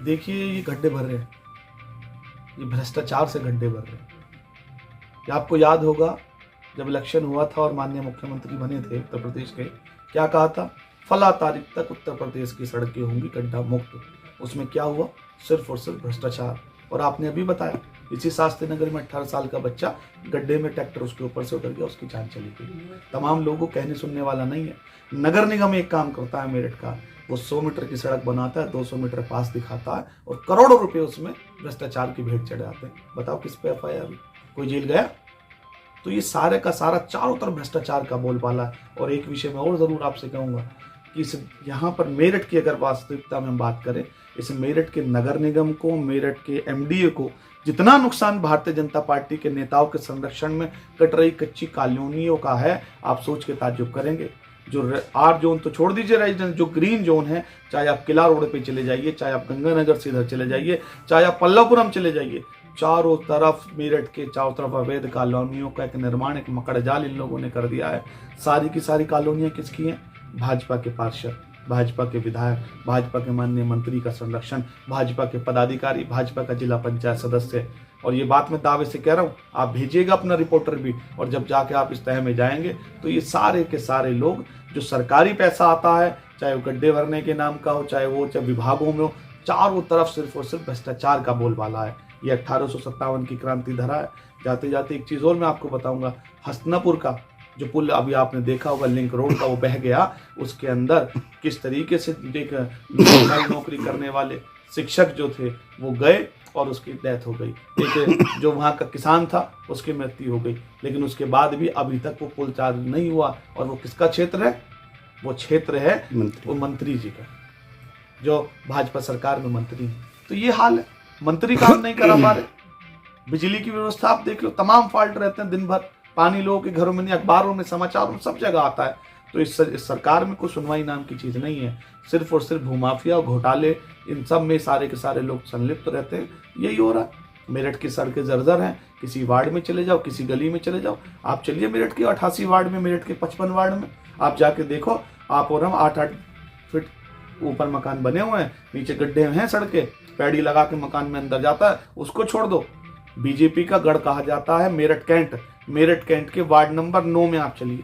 देखिए ये गड्ढे भर रहे हैं, ये भ्रष्टाचार से गड्ढे भर रहे हैं। क्या आपको याद होगा जब इलेक्शन हुआ था और माननीय मुख्यमंत्री बने थे उत्तर प्रदेश के, क्या कहा था? फला तारीख तक उत्तर प्रदेश की सड़कें होंगी गड्ढा मुक्त। उसमें क्या हुआ? सिर्फ और सिर्फ भ्रष्टाचार। और आपने अभी बताया इसी शास्त्री नगर में 18 साल का बच्चा गड्ढे में ट्रैक्टर उसके ऊपर से उतर गया, उसकी जान चली गई। तमाम लोगों को कहने सुनने वाला नहीं है। नगर निगम एक काम करता है मेरठ का, वो 100 मीटर की सड़क बनाता है, 200 मीटर पास दिखाता है और करोड़ों रुपए उसमें भ्रष्टाचार की भेंट चढ़ाते हैं। बताओ किस पे FIR? कोई जेल गया? तो ये सारे का सारा चारों तरफ भ्रष्टाचार का बोलबाला है। और एक विषय में और जरूर आपसे कहूंगा कि इस यहाँ पर मेरठ की अगर वास्तविकता में हम बात करें, इस मेरठ के नगर निगम को, मेरठ के MDA को जितना नुकसान भारतीय जनता पार्टी के नेताओं के संरक्षण में कट रही कच्ची कॉलोनियों का है, आप सोच के ताज्जुब करेंगे। जो R जोन तो छोड़ दीजिए रेजिडेंस, जो ग्रीन जोन है, चाहे आप किला रोड पे चले जाइए, चाहे आप गंगानगर से इधर चले जाइए, चाहे आप पल्लवपुरम चले जाइए, चारों तरफ मेरठ के चारों तरफ अवैध कॉलोनियों का एक निर्माण, एक मकड़जाल इन लोगों ने कर दिया है। सारी की सारी कॉलोनियां किसकी हैं? भाजपा के पार्षद, भाजपा के विधायक, भाजपा के माननीय मंत्री का संरक्षण, भाजपा के पदाधिकारी, भाजपा का जिला पंचायत सदस्य। और ये बात मैं दावे से कह रहा हूँ, आप भेजिएगा अपना रिपोर्टर भी, और जब जाके आप इस तह में जाएंगे तो ये सारे के सारे लोग जो सरकारी पैसा आता है, चाहे वो गड्ढे भरने के नाम का हो, चाहे वो चाहे विभागों में हो, चारों तरफ सिर्फ और सिर्फ भ्रष्टाचार का बोलबाला है। ये 1857 की क्रांति धरा है। जाते जाते एक चीज और मैं आपको बताऊंगा, हसनापुर का जो पुल अभी आपने देखा होगा, लिंक रोड का, वो बह गया, उसके अंदर किस तरीके से एक नौकरी करने वाले शिक्षक जो थे वो गए और उसकी डेथ हो गई। एक जो वहाँ का किसान था उसकी मृत्यु हो गई, लेकिन उसके बाद भी अभी तक वो पुल चालू नहीं हुआ। और वो किसका क्षेत्र है? वो क्षेत्र है वो मंत्री जी का, जो भाजपा सरकार में मंत्री है। तो ये हाल है, मंत्री काम नहीं करा पा रहे। बिजली की व्यवस्था आप देख लो, तमाम फॉल्ट रहते हैं दिन भर, पानी लोगों के घरों में नहीं, अखबारों में, समाचारों में, सब जगह आता है। तो इस सरकार में कोई सुनवाई नाम की चीज नहीं है। सिर्फ और सिर्फ भूमाफिया और घोटाले, इन सब में सारे के सारे लोग संलिप्त रहते हैं। यही हो रहा है। मेरठ की सड़कें जर्जर हैं। किसी वार्ड में चले जाओ, किसी गली में चले जाओ, आप चलिए मेरठ के 88 वार्ड में, मेरठ के 55 वार्ड में आप जाके देखो, आप और हम 8-8 फीट ऊपर मकान बने हुए हैं, नीचे गड्ढे हैं सड़कें, पैड़ी लगा के मकान में अंदर जाता है। उसको छोड़ दो, बीजेपी का गढ़ कहा जाता है मेरठ कैंट। मेरठ कैंट के वार्ड नंबर 9 में आप चलिए,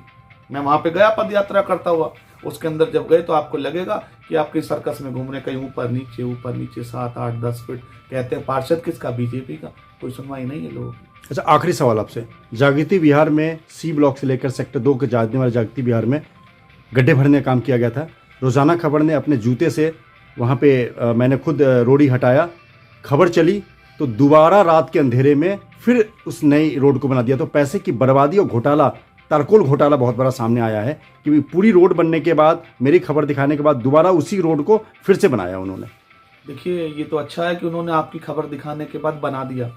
मैं वहां पे गया पद यात्रा करता हुआ, उसके अंदर जब गए तो आपको लगेगा कि आप किस सर्कस में घूम रहे, कहीं ऊपर नीचे 7-8-10 फीट। कहते हैं पार्षद किसका? बीजेपी का। कोई सुनवाई नहीं है लोगों की। अच्छा, आखिरी सवाल आपसे, जागृति विहार में C ब्लॉक से लेकर सेक्टर 2 के जाने वाले जागृति विहार में गड्ढे भरने का काम किया गया था। रोजाना खबर ने अपने जूते से वहाँ पे मैंने खुद रोड़ी हटाया, खबर चली तो दोबारा रात के अंधेरे में फिर उस नई रोड को बना दिया। तो पैसे की बर्बादी और घोटाला, तारकोल घोटाला बहुत बड़ा सामने आया है कि पूरी रोड बनने के बाद, मेरी खबर दिखाने के बाद दोबारा उसी रोड को फिर से बनाया उन्होंने। देखिए ये तो अच्छा है कि उन्होंने आपकी खबर दिखाने के बाद बना दिया।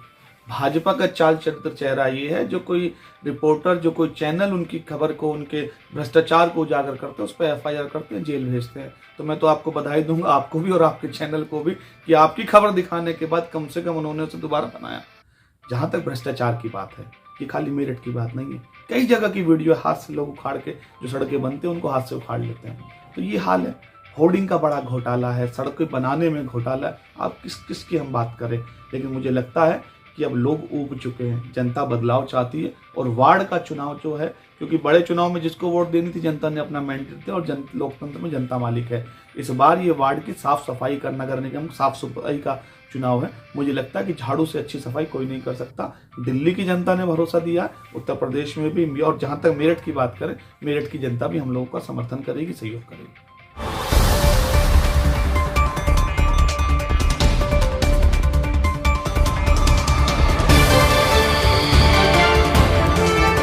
भाजपा का चाल चरित्र चेहरा ये है, जो कोई रिपोर्टर, जो कोई चैनल उनकी खबर को, उनके भ्रष्टाचार को उजागर करते हैं, उस पर FIR करते हैं, जेल भेजते हैं। तो मैं तो आपको बधाई दूंगा, आपको भी और आपके चैनल को भी, कि आपकी खबर दिखाने के बाद कम से कम उन्होंने उसे दोबारा बनाया। जहां तक भ्रष्टाचार की बात है, ये खाली मेरठ की बात नहीं है, कई जगह की वीडियो हाथ से लोग उखाड़ के, जो सड़कें बनते हैं उनको हाथ से उखाड़ लेते हैं। तो ये हाल है। होर्डिंग का बड़ा घोटाला है, सड़कें बनाने में घोटाला है। आप किसकी हम बात करें, लेकिन मुझे लगता है कि अब लोग ऊब चुके हैं, जनता बदलाव चाहती है। और वार्ड का चुनाव जो है, क्योंकि बड़े चुनाव में जिसको वोट देनी थी जनता ने अपना मैंडेट दिया, और लोकतंत्र में जनता मालिक है। इस बार ये वार्ड की साफ सफाई का, नगर निगम साफ सफाई का चुनाव है। मुझे लगता है कि झाड़ू से अच्छी सफाई कोई नहीं कर सकता। दिल्ली की जनता ने भरोसा दिया, उत्तर प्रदेश में भी, और जहां तक मेरठ की बात करें, मेरठ की जनता भी हम लोगों का समर्थन करेगी, सहयोग करेगी।